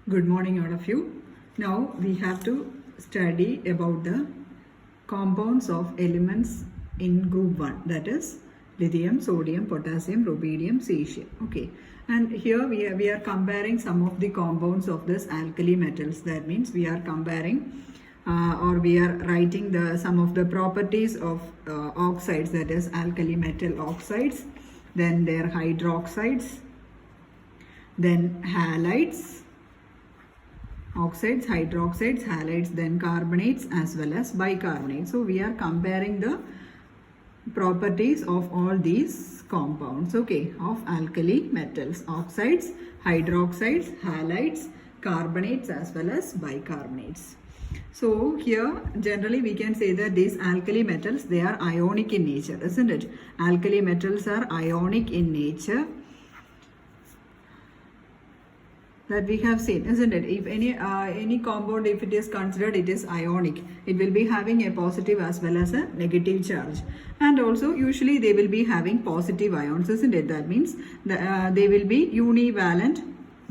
Good morning, all of you. Now we have to study about the compounds of elements in group 1, that is lithium, sodium, potassium, rubidium, cesium. Okay, and here we are comparing some of the compounds of this alkali metals. That means we are comparing or we are writing some of the properties of oxides, that is alkali metal oxides, then their hydroxides, then halides, oxides, hydroxides, halides, then carbonates as well as bicarbonates. So we are comparing the properties of all these compounds, okay, of alkali metals, oxides, hydroxides, halides, carbonates as well as bicarbonates. So here generally we can say that these alkali metals, they are ionic in nature, isn't it? Alkali metals are ionic in nature, that we have seen, isn't it? If any compound, if it is considered it is ionic, it will be having a positive as well as a negative charge, and also usually they will be having positive ions, isn't it? That means they will be univalent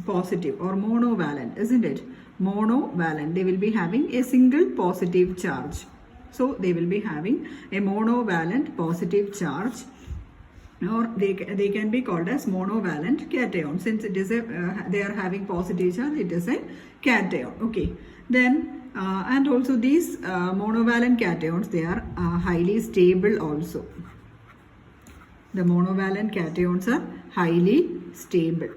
positive or monovalent, isn't it? Monovalent, they will be having a single positive charge. So they will be having a monovalent positive charge, or they can be called as monovalent cation. Since it is they are having positive charge, it is a cation. Okay, then and also these monovalent cations, they are highly stable also. The monovalent cations are highly stable.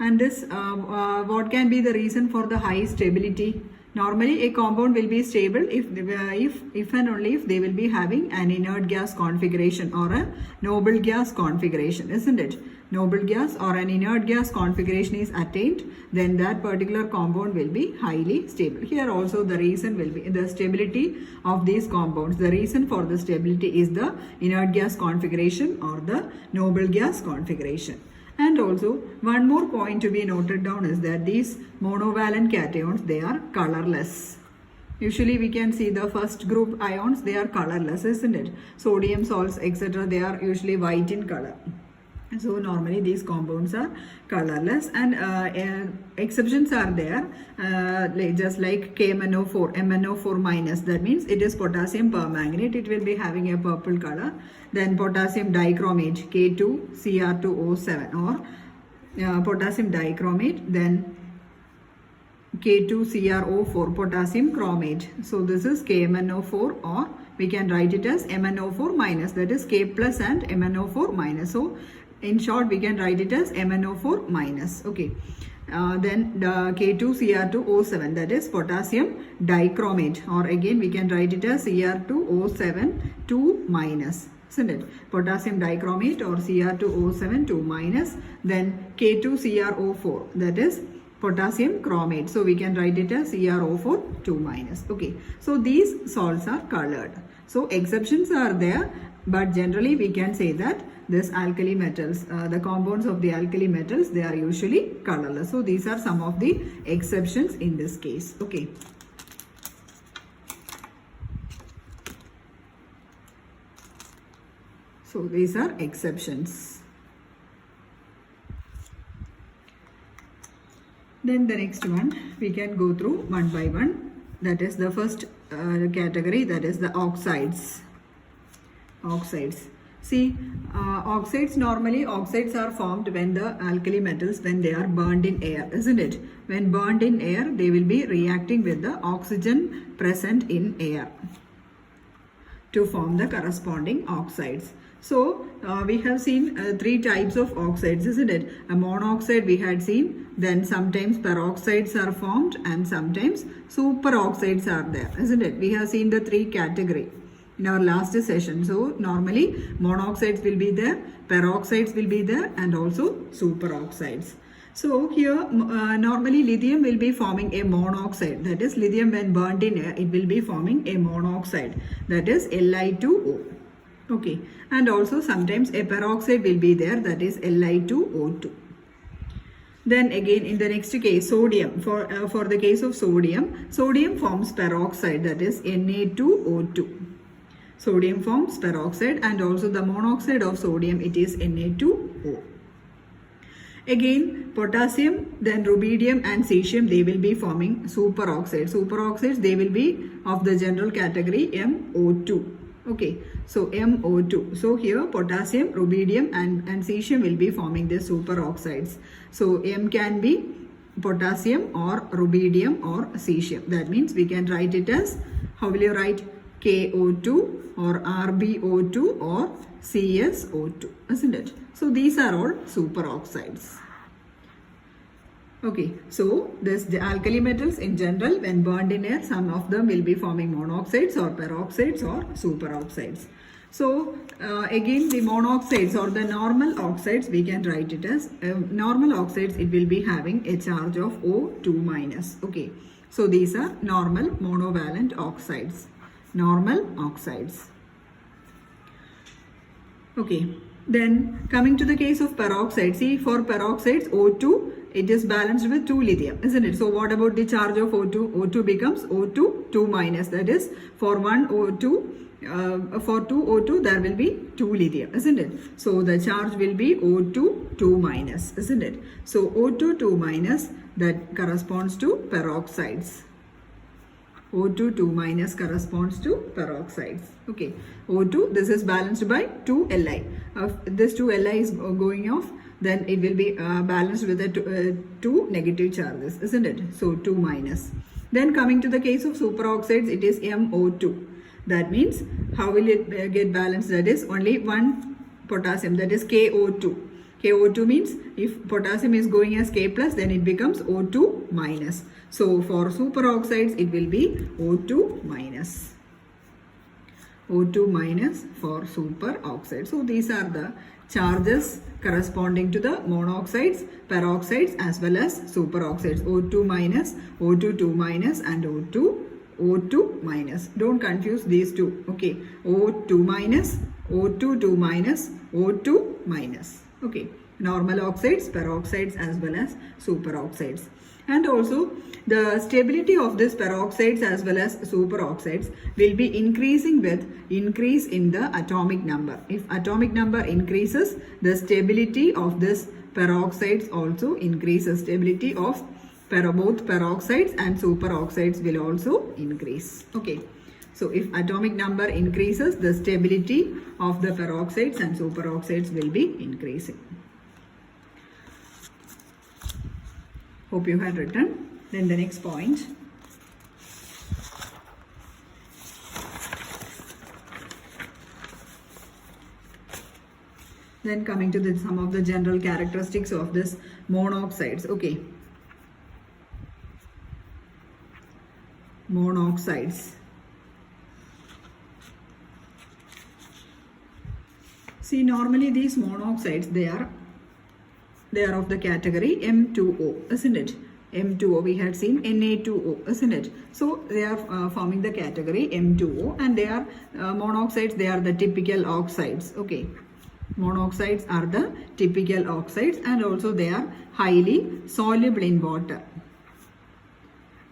And this what can be the reason for the high stability? Normally a compound will be stable if and only if they will be having an inert gas configuration or a noble gas configuration, isn't it? Noble gas or an inert gas configuration is attained, then that particular compound will be highly stable. Here also the reason will be the stability of these compounds. The reason for the stability is the inert gas configuration or the noble gas configuration. And also one more point to be noted down is that these monovalent cations, they are colorless. Usually we can see the first group ions, they are colorless, isn't it? Sodium salts, etc., they are usually white in color. So normally these compounds are colorless, and exceptions are there, just like KMnO4, MnO4 minus, that means it is potassium permanganate, it will be having a purple color. Then potassium dichromate, K2Cr2O7, or potassium dichromate, then K2CrO4, potassium chromate. So this is KMnO4, or we can write it as MnO4 minus, that is K plus and MnO4 minus. So in short, we can write it as MnO4 minus. Okay. Then the K2Cr2O7, that is potassium dichromate, or again we can write it as Cr2O7 2 minus, isn't it? Potassium dichromate or Cr2O7 2 minus. Then K2CrO4, that is potassium chromate. So we can write it as CrO4 2 minus. Okay. So these salts are colored. So exceptions are there, but generally we can say that this alkali metals, the compounds of the alkali metals, they are usually colorless. So these are some of the exceptions in this case. Okay. So these are exceptions. Then the next one, we can go through one by one. That is the first category, that is the oxides. Oxides. See, oxides, normally oxides are formed when the alkali metals, when they are burned in air, isn't it? When burned in air, they will be reacting with the oxygen present in air to form the corresponding oxides. So we have seen three types of oxides, isn't it? A monoxide we had seen, then sometimes peroxides are formed, and sometimes superoxides are there, isn't it? We have seen the three categories in our last session. So normally monoxides will be there, peroxides will be there, and also superoxides. So here normally lithium will be forming a monoxide, that is lithium when burnt in air, it will be forming a monoxide, that is Li2O. Okay, and also sometimes a peroxide will be there, that is Li2O2. Then again in the next case, sodium, for the case of sodium forms peroxide, that is Na2O2. Sodium forms peroxide, and also the monoxide of sodium, it is Na2O. Again, potassium, then rubidium and cesium, they will be forming superoxides. Superoxides, they will be of the general category MO2. Okay, so MO2. So here potassium, rubidium and cesium will be forming the superoxides. So M can be potassium or rubidium or cesium. That means we can write it as, how will you write? KO2 or RbO2 or CSO2, isn't it? So these are all superoxides. Okay, so the alkali metals in general, when burned in air, some of them will be forming monoxides or peroxides or superoxides. So again, the monoxides or the normal oxides, we can write it as normal oxides. It will be having a charge of O2 minus. Okay, so these are normal monovalent oxides. Normal oxides. Okay, then coming to the case of peroxide. See, for peroxides, O2, it is balanced with 2 lithium, isn't it? So what about the charge of O2? O2 becomes O2 2 minus. That is, for one O2, for 2 O2, there will be 2 lithium, isn't it? So the charge will be O2 2 minus, isn't it? So O2 2 minus, that corresponds to peroxides. O2 2 minus corresponds to peroxides. Okay, O2, this is balanced by 2 Li. This 2 Li is going off, then it will be balanced with the 2 negative charges, isn't it? So 2 minus. Then coming to the case of superoxides, it is MO2. That means, how will it get balanced? That is, only one potassium, that is KO2. KO2 means if potassium is going as K plus, then it becomes O2 minus. So for superoxides, it will be O2 minus. O2 minus for superoxide. So these are the charges corresponding to the monoxides, peroxides as well as superoxides. O2 minus, O2 2 minus and O2 minus. Don't confuse these two. Okay, O2 minus, O2 2 minus, O2 minus. Okay, normal oxides, peroxides as well as superoxides. And also the stability of these peroxides as well as superoxides will be increasing with increase in the atomic number. If atomic number increases, the stability of this peroxides also increases. Stability of both peroxides and superoxides will also increase. Okay. So if atomic number increases, the stability of the peroxides and superoxides will be increasing. Hope you had written. Then the next point. Then coming to some of the general characteristics of this monoxides. Okay. Monoxides. See, normally these monoxides, they are of the category M2O, isn't it? M2O, we had seen Na2O, isn't it? So they are forming the category M2O, and they are monoxides, they are the typical oxides. Okay, monoxides are the typical oxides, and also they are highly soluble in water.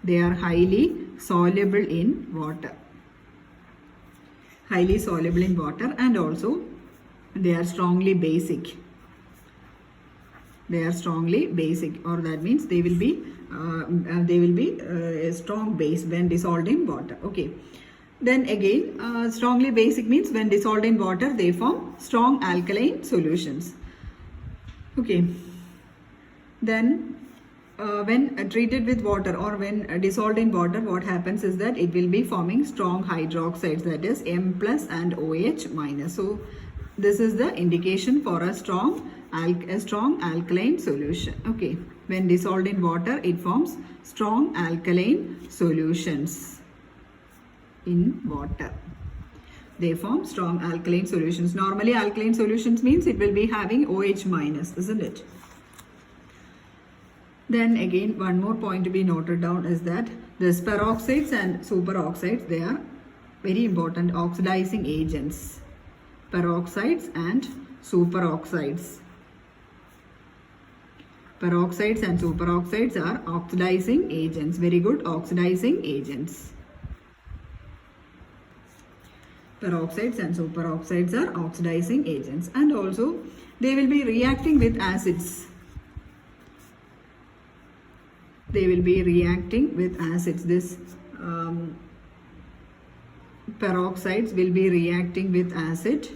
They are highly soluble in water. Highly soluble in water, and also they are strongly basic. They are strongly basic, or that means they will be a strong base when dissolved in water. Okay. Then again, strongly basic means when dissolved in water, they form strong alkaline solutions. Okay. Then when treated with water or when dissolved in water, what happens is that it will be forming strong hydroxides, that is M plus and OH minus. So this is the indication for a strong alkaline solution. Okay, when dissolved in water, it forms strong alkaline solutions in water. They form strong alkaline solutions. Normally alkaline solutions means it will be having OH minus, isn't it? Then again, one more point to be noted down is that the peroxides and superoxides, they are very important oxidizing agents. Peroxides and superoxides. Peroxides and superoxides are oxidizing agents. Very good, oxidizing agents. Peroxides and superoxides are oxidizing agents, and also they will be reacting with acids. they will be reacting with acids. This peroxides will be reacting with acid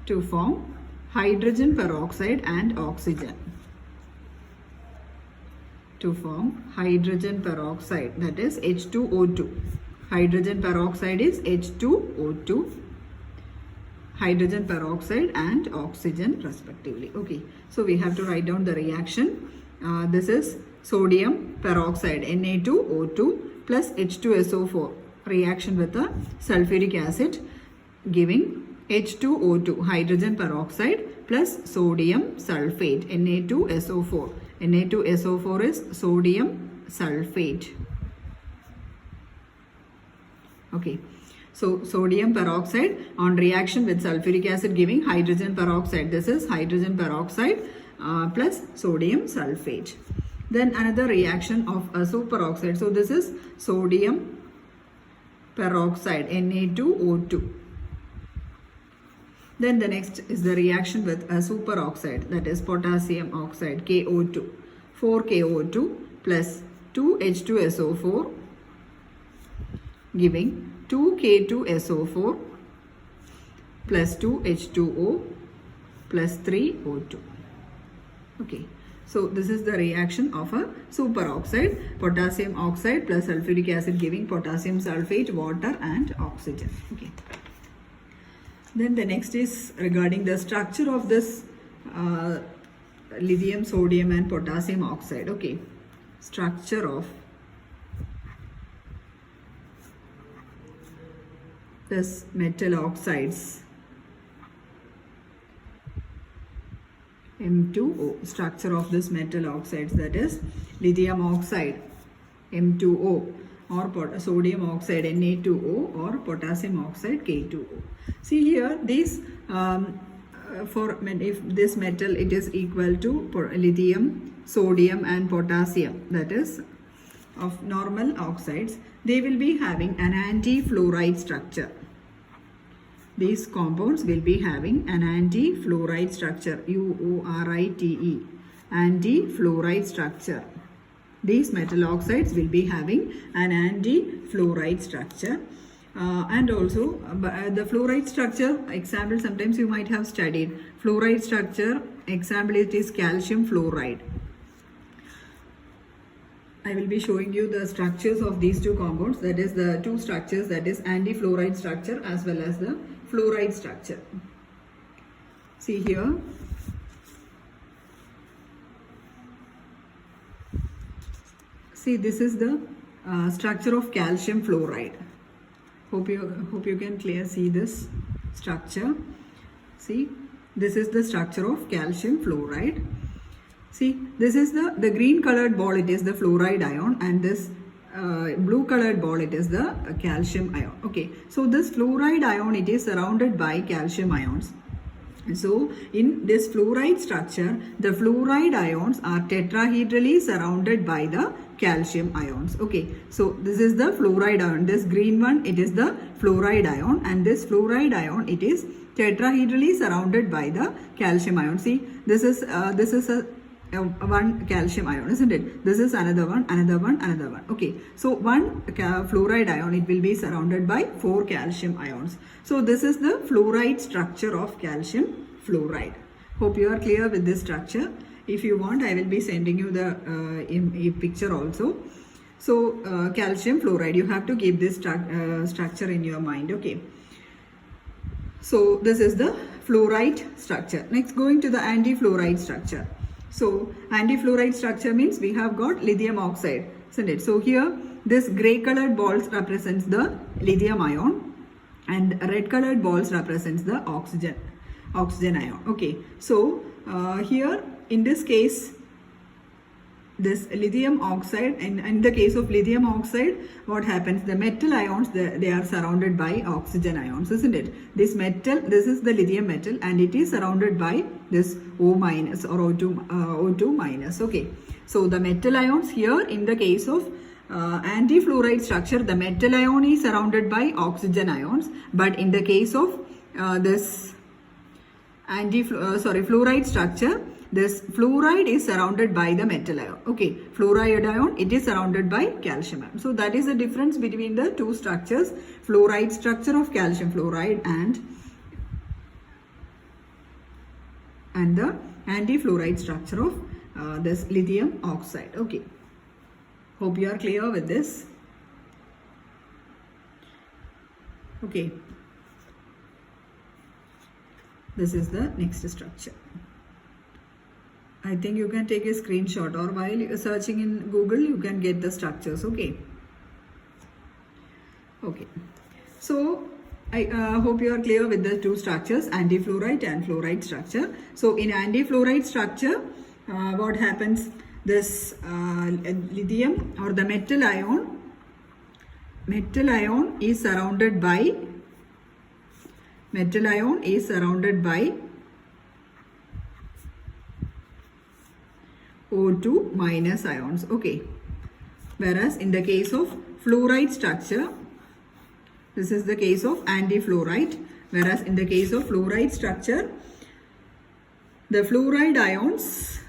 to form hydrogen peroxide and oxygen. To form hydrogen peroxide, that is H2O2. Hydrogen peroxide is H2O2. Hydrogen peroxide and oxygen respectively. Okay, so we have to write down the reaction. This is sodium peroxide Na2O2 plus H2SO4 reaction with the sulfuric acid giving H2O2 hydrogen peroxide plus sodium sulfate Na2SO4. Na2SO4 is sodium sulfate. Okay. So sodium peroxide on reaction with sulfuric acid giving hydrogen peroxide. This is hydrogen peroxide plus sodium sulfate. Then another reaction of superoxide. So this is sodium peroxide Na2O2. Then the next is the reaction with a superoxide, that is potassium oxide KO2. 4KO2 plus 2H2SO4 giving 2K2SO4 plus 2H2O plus 3O2. Okay, so this is the reaction of a superoxide, potassium oxide plus sulfuric acid giving potassium sulfate, water and oxygen. Okay. Then the next is regarding the structure of this lithium, sodium and potassium oxide. Okay, structure of this metal oxides M2O. Structure of this metal oxides, that is lithium oxide M2O or sodium oxide Na2O or potassium oxide K2O. See here, these if this metal it is equal to lithium, sodium and potassium, that is of normal oxides, they will be having an anti-fluoride structure. These compounds will be having an anti-fluoride structure, UORITE, anti-fluoride structure. These metal oxides will be having an anti-fluoride structure. And also the fluoride structure example, sometimes you might have studied fluoride structure example, it is calcium fluoride. I will be showing you the structures of these two compounds, that is the two structures, that is anti-fluoride structure as well as the fluoride structure. See here, see this is the structure of calcium fluoride. Hope you can clearly see this structure. See, this is the structure of calcium fluoride. See, this is the green colored ball, it is the fluoride ion, and this blue colored ball, it is the calcium ion. Okay, so this fluoride ion, it is surrounded by calcium ions. So in this fluoride structure, the fluoride ions are tetrahedrally surrounded by the calcium ions. Okay, so this is the fluoride ion. This green one, it is the fluoride ion, and this fluoride ion, it is tetrahedrally surrounded by the calcium ion. See, this is a one calcium ion, isn't it? This is another one, another one, another one. Okay, so one fluoride ion, it will be surrounded by 4 calcium ions. So this is the fluoride structure of calcium fluoride. Hope you are clear with this structure. If you want, I will be sending you the picture also. So calcium fluoride, you have to keep this structure in your mind. Okay, so this is the fluoride structure. Next, going to the anti-fluoride structure. So anti-fluoride structure means we have got lithium oxide, isn't it? So here this grey colored balls represents the lithium ion and red colored balls represents the oxygen ion. Okay, so here in this case, this lithium oxide, and in the case of lithium oxide, what happens? The metal ions, they are surrounded by oxygen ions, isn't it? This metal, this is the lithium metal, and it is surrounded by this O minus or O2 minus. Okay, so the metal ions here, in the case of anti-fluoride structure, the metal ion is surrounded by oxygen ions, but in the case of this fluoride structure, this fluoride is surrounded by the metal ion. Okay, fluoride ion, it is surrounded by calcium ion. So that is the difference between the two structures, fluoride structure of calcium fluoride and the anti-fluoride structure of this lithium oxide. Okay, hope you are clear with this. Okay, this is the next structure. I think you can take a screenshot, or while you are searching in Google you can get the structures. Okay, so I hope you are clear with the two structures, anti-fluoride and fluoride structure. So in anti-fluoride structure, what happens? This lithium or the metal ion is surrounded by O2 minus ions. Okay, whereas in the case of fluoride structure, this is the case of anti-fluoride, whereas in the case of fluoride structure, the fluoride ions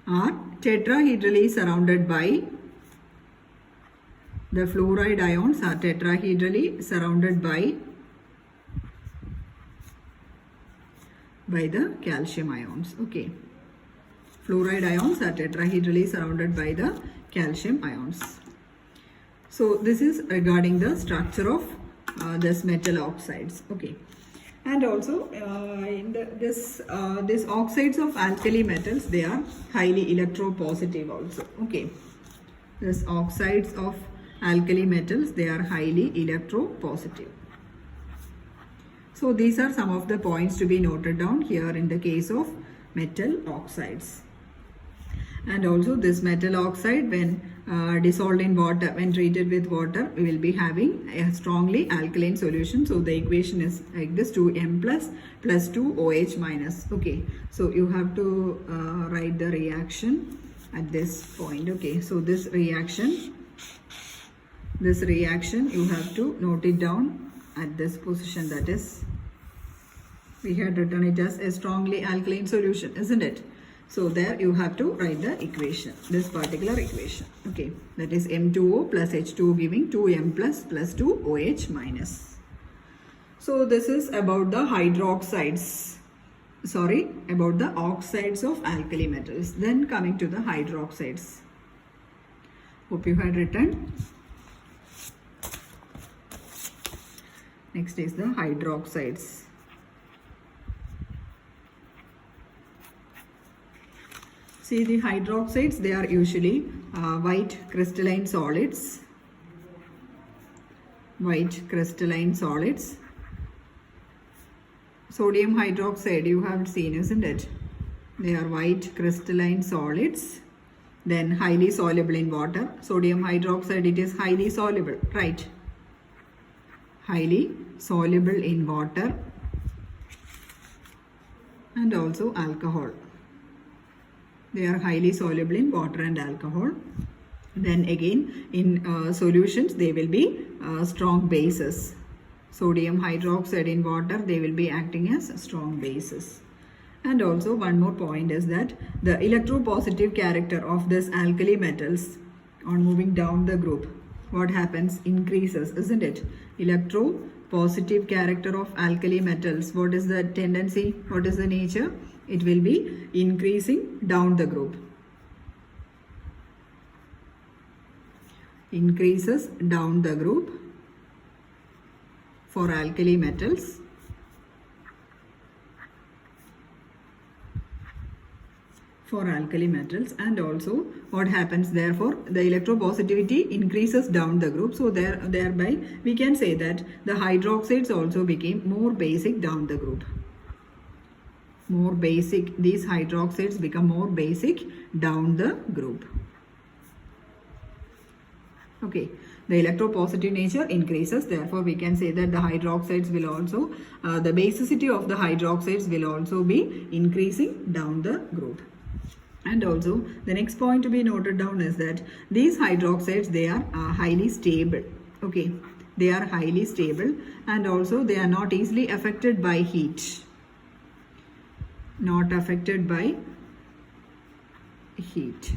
are tetrahedrally surrounded by the calcium ions. Okay, fluoride ions are tetrahedrally surrounded by the calcium ions. So this is regarding the structure of this metal oxides. Okay, and also in this oxides of alkali metals, they are highly electropositive also. Okay, this oxides of alkali metals, they are highly electropositive. So these are some of the points to be noted down here in the case of metal oxides. And also this metal oxide, when dissolved in water, when treated with water, we will be having a strongly alkaline solution. So the equation is like this: 2M plus 2OH minus. Okay, so you have to write the reaction at this point. Okay, so this reaction you have to note it down at this position, that is, we had written it as a strongly alkaline solution, isn't it? So there you have to write the equation, this particular equation. Okay, that is M2O plus H2O giving 2M plus 2OH minus. So this is about the hydroxides, about the oxides of alkali metals. Then coming to the hydroxides. Hope you had written. Next is the hydroxides. See, the hydroxides, they are usually white crystalline solids. Sodium hydroxide you have seen, isn't it? They are white crystalline solids, then highly soluble in water. Sodium hydroxide, it is highly soluble, right? Highly soluble in water, and also alcohol. They are highly soluble in water and alcohol. Then again in solutions, they will be strong bases. Sodium hydroxide in water, they will be acting as strong bases. And also one more point is that the electropositive character of this alkali metals on moving down the group, what happens? Increases, isn't it? Electropositive character of alkali metals, what is the tendency? What is the nature? It will be increasing down the group. Increases down the group for alkali metals. And also what happens, therefore the electropositivity increases down the group, so thereby we can say that the hydroxides also became more basic down the group. These hydroxides become more basic down the group. Okay, the electropositive nature increases, therefore we can say that the hydroxides will also, the basicity of the hydroxides will also be increasing down the group. And also the next point to be noted down is that these hydroxides, they are highly stable. Okay, they are highly stable, and also they are not easily affected by heat. not affected by heat.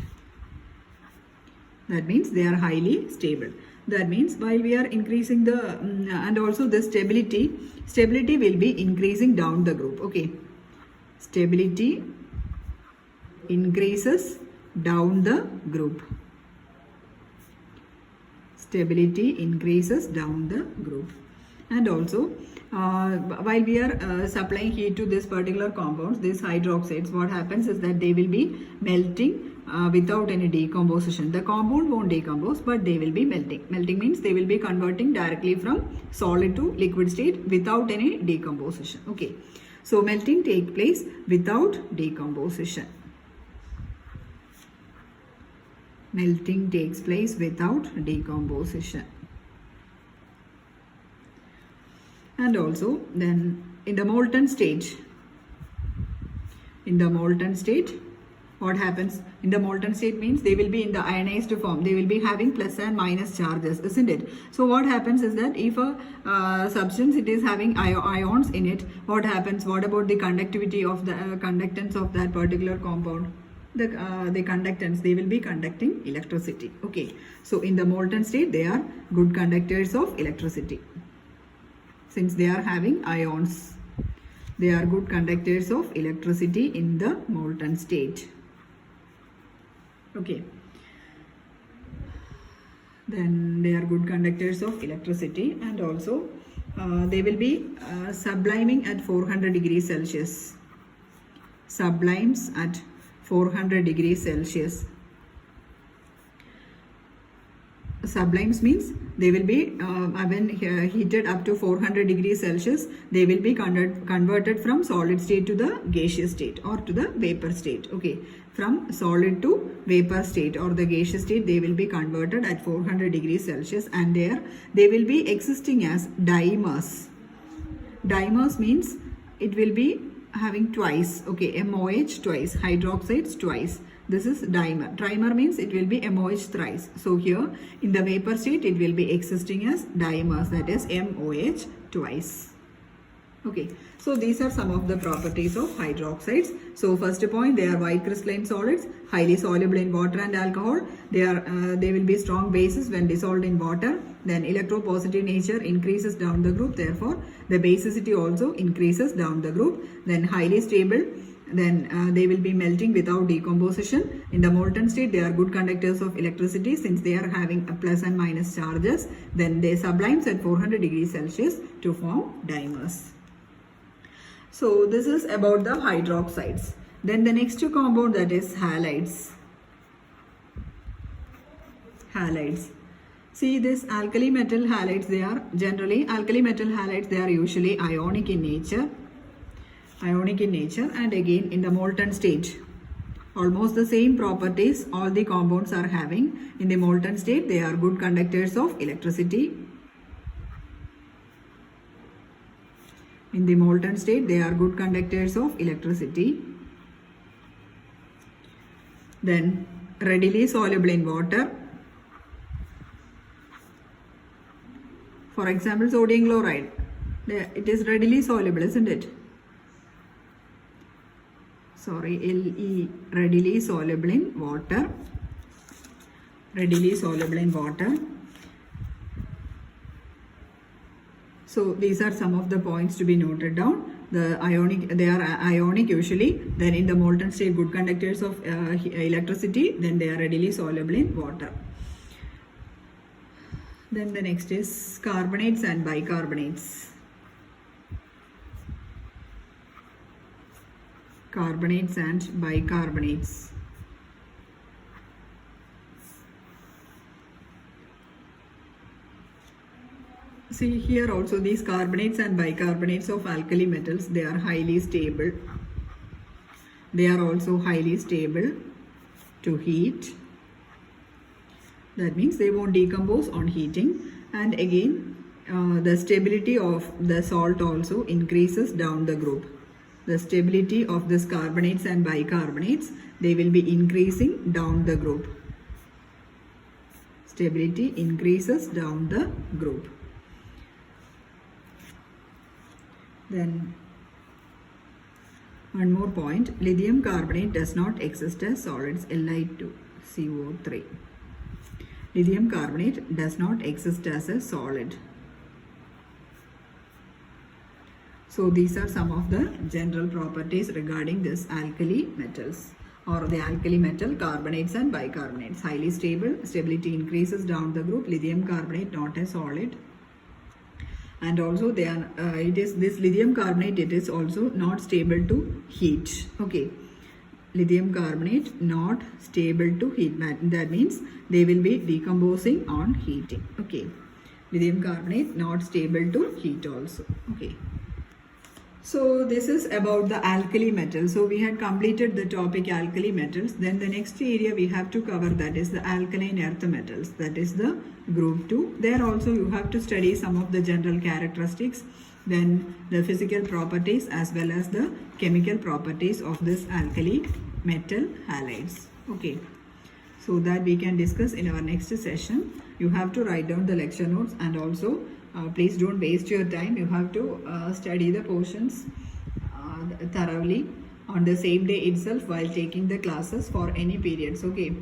That means they are highly stable. That means while we are increasing the and also the stability will be increasing down the group. Okay, stability increases down the group. Stability increases down the group. And also while we are supplying heat to this particular compounds, these hydroxides, what happens is that they will be melting without any decomposition. The compound won't decompose, but they will be melting. Melting means they will be converting directly from solid to liquid state without any decomposition. Okay, so melting takes place without decomposition. Melting takes place without decomposition. And also then in the molten state, what happens? In the molten state means they will be in the ionized form. They will be having plus and minus charges, isn't it? So what happens is that if a substance, it is having ions in it, what happens? What about the conductivity of the conductance of that particular compound? The conductance, they will be conducting electricity. Okay, so in the molten state, they are good conductors of electricity. Since they are having ions, they are good conductors of electricity in the molten state. Okay, then they are good conductors of electricity. And also they will be subliming at 400 degrees Celsius. Sublimes at 400 degrees Celsius. Sublimes means they will be when heated up to 400 degrees Celsius, they will be converted from solid state to the gaseous state or to the vapor state. Okay, from solid to vapor state or the gaseous state, they will be converted at 400 degrees Celsius, and there they will be existing as dimers. Dimers means it will be having twice. Okay, MOH twice, hydroxides twice. This is dimer. Trimer means it will be MOH thrice. So here in the vapor state, it will be existing as dimers, that is MOH twice. Okay, so these are some of the properties of hydroxides. So first point, they are white crystalline solids, highly soluble in water and alcohol. They will be strong bases when dissolved in water. Then electropositive nature increases down the group. Therefore, the basicity also increases down the group. Then highly stable. Then they will be melting without decomposition. In the molten state, they are good conductors of electricity since they are having a plus and minus charges. Then they sublimes at 400 degrees Celsius to form dimers. So this is about the hydroxides. Then the next compound, that is halides. Halides. See, this alkali metal halides, they are generally alkali metal halides, they are usually ionic in nature. Ionic in nature, and again in the molten state, almost the same properties all the compounds are having. In the molten state, they are good conductors of electricity. In the molten state, they are good conductors of electricity. Then readily soluble in water. For example, sodium chloride, it is readily soluble, isn't it? Sorry, Le, readily soluble in water. Readily soluble in water. So these are some of the points to be noted down. The ionic, they are ionic usually. Then in the molten state, good conductors of electricity. Then they are readily soluble in water. Then the next is carbonates and bicarbonates. Carbonates and bicarbonates. See here also, these carbonates and bicarbonates of alkali metals, they are highly stable. They are also highly stable to heat. That means they won't decompose on heating. And again, the stability of the salt also increases down the group. The stability of this carbonates and bicarbonates, they will be increasing down the group. Stability increases down the group. Then One more point, lithium carbonate does not exist as solids, Li2CO3. Lithium carbonate does not exist as a solid. So these are some of the general properties regarding this alkali metals or the alkali metal carbonates and bicarbonates. Highly stable, stability increases down the group. Lithium carbonate not a solid. And also they are, it is this lithium carbonate, it is also not stable to heat. Okay, lithium carbonate not stable to heat. That means they will be decomposing on heating. Okay, lithium carbonate not stable to heat also. Okay. So this is about the alkali metals. So we had completed the topic alkali metals. Then the next area we have to cover, that is the alkaline earth metals. That is the group 2. There also you have to study some of the general characteristics, then the physical properties as well as the chemical properties of this alkali metal halides. Okay. So that we can discuss in our next session. You have to write down the lecture notes, and also please don't waste your time. You have to study the portions thoroughly on the same day itself while taking the classes for any periods. Okay,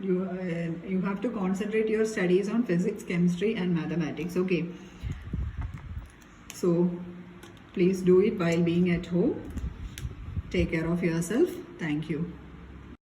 you have to concentrate your studies on physics, chemistry and mathematics. Okay, so please do it while being at home. Take care of yourself. Thank you.